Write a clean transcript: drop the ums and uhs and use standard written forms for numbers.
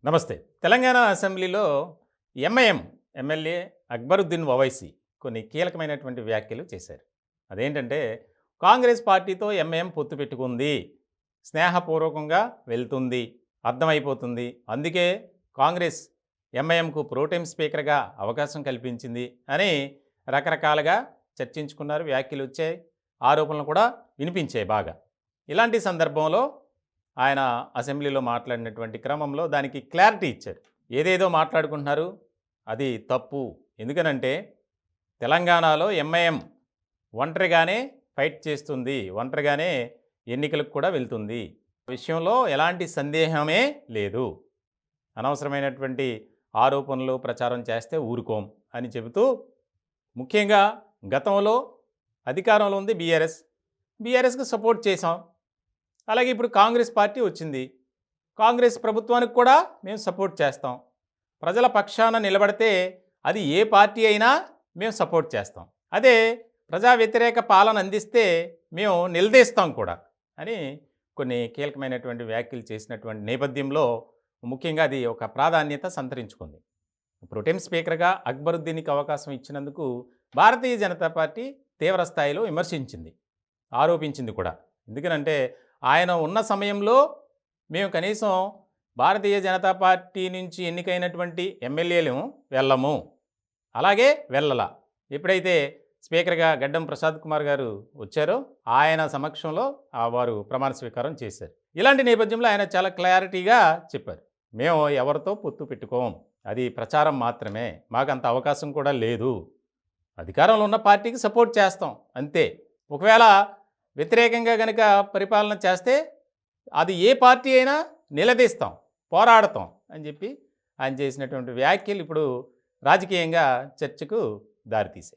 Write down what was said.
నమస్తే. తెలంగాణ అసెంబ్లీలో MIM MLA Akbaruddin Owaisi కొన్ని కీలకమైనటువంటి వ్యాఖ్యలు చేశారు. అదేంటంటే, కాంగ్రెస్ పార్టీతో ఎంఐఎం పొత్తు పెట్టుకుంది, స్నేహపూర్వకంగా వెళ్తుంది, అర్థమైపోతుంది. అందుకే కాంగ్రెస్ ఎంఐఎంకు ప్రోటెం స్పీకర్గా అవకాశం కల్పించింది అని రకరకాలుగా చర్చించుకున్నారు. వ్యాఖ్యలు వచ్చాయి, ఆరోపణలు కూడా వినిపించాయి బాగా. ఇలాంటి సందర్భంలో ఆయన అసెంబ్లీలో మాట్లాడినటువంటి క్రమంలో దానికి క్లారిటీ ఇచ్చారు. ఏదేదో మాట్లాడుకుంటున్నారు, అది తప్పు. ఎందుకనంటే తెలంగాణలో ఎంఐఎం ఒంటరిగానే ఫైట్ చేస్తుంది, ఒంటరిగానే ఎన్నికలకు కూడా వెళ్తుంది. విషయంలో ఎలాంటి సందేహమే లేదు. అనవసరమైనటువంటి ఆరోపణలు ప్రచారం చేస్తే ఊరుకోం అని చెబుతూ, ముఖ్యంగా గతంలో అధికారంలో ఉంది బీఆర్ఎస్కి సపోర్ట్ చేశాం. అలాగే ఇప్పుడు కాంగ్రెస్ పార్టీ వచ్చింది, కాంగ్రెస్ ప్రభుత్వానికి కూడా మేము సపోర్ట్ చేస్తాం. ప్రజల పక్షాన నిలబడితే అది ఏ పార్టీ అయినా మేము సపోర్ట్ చేస్తాం. అదే ప్రజా వ్యతిరేక పాలన అందిస్తే మేము నిలదీస్తాం కూడా అని కొన్ని కీలకమైనటువంటి వ్యాఖ్యలు చేసినటువంటి నేపథ్యంలో ముఖ్యంగా అది ఒక ప్రాధాన్యత సంతరించుకుంది. ప్రొటెం స్పీకర్గా అక్బరుద్దీన్కి అవకాశం ఇచ్చినందుకు భారతీయ జనతా పార్టీ తీవ్ర స్థాయిలో విమర్శించింది, ఆరోపించింది కూడా. ఎందుకనంటే ఆయన ఉన్న సమయంలో మేము కనీసం భారతీయ జనతా పార్టీ నుంచి ఎన్నికైనటువంటి ఎమ్మెల్యేలు వెళ్ళము, అలాగే వెళ్ళలా. ఎప్పుడైతే స్పీకర్గా గడ్డం ప్రసాద్ కుమార్ గారు వచ్చారో ఆయన సమక్షంలో వారు ప్రమాణ స్వీకారం చేశారు. ఇలాంటి నేపథ్యంలో ఆయన చాలా క్లారిటీగా చెప్పారు, మేము ఎవరితో పొత్తు పెట్టుకోం, అది ప్రచారం మాత్రమే, మాకు అంత అవకాశం కూడా లేదు, అధికారంలో ఉన్న పార్టీకి సపోర్ట్ చేస్తాం అంతే. ఒకవేళ వ్యతిరేకంగా కనుక పరిపాలన చేస్తే అది ఏ పార్టీ అయినా నిలదీస్తాం, పోరాడతాం అని చెప్పి ఆయన చేసినటువంటి వ్యాఖ్యలు ఇప్పుడు రాజకీయంగా చర్చకు దారితీశాయి.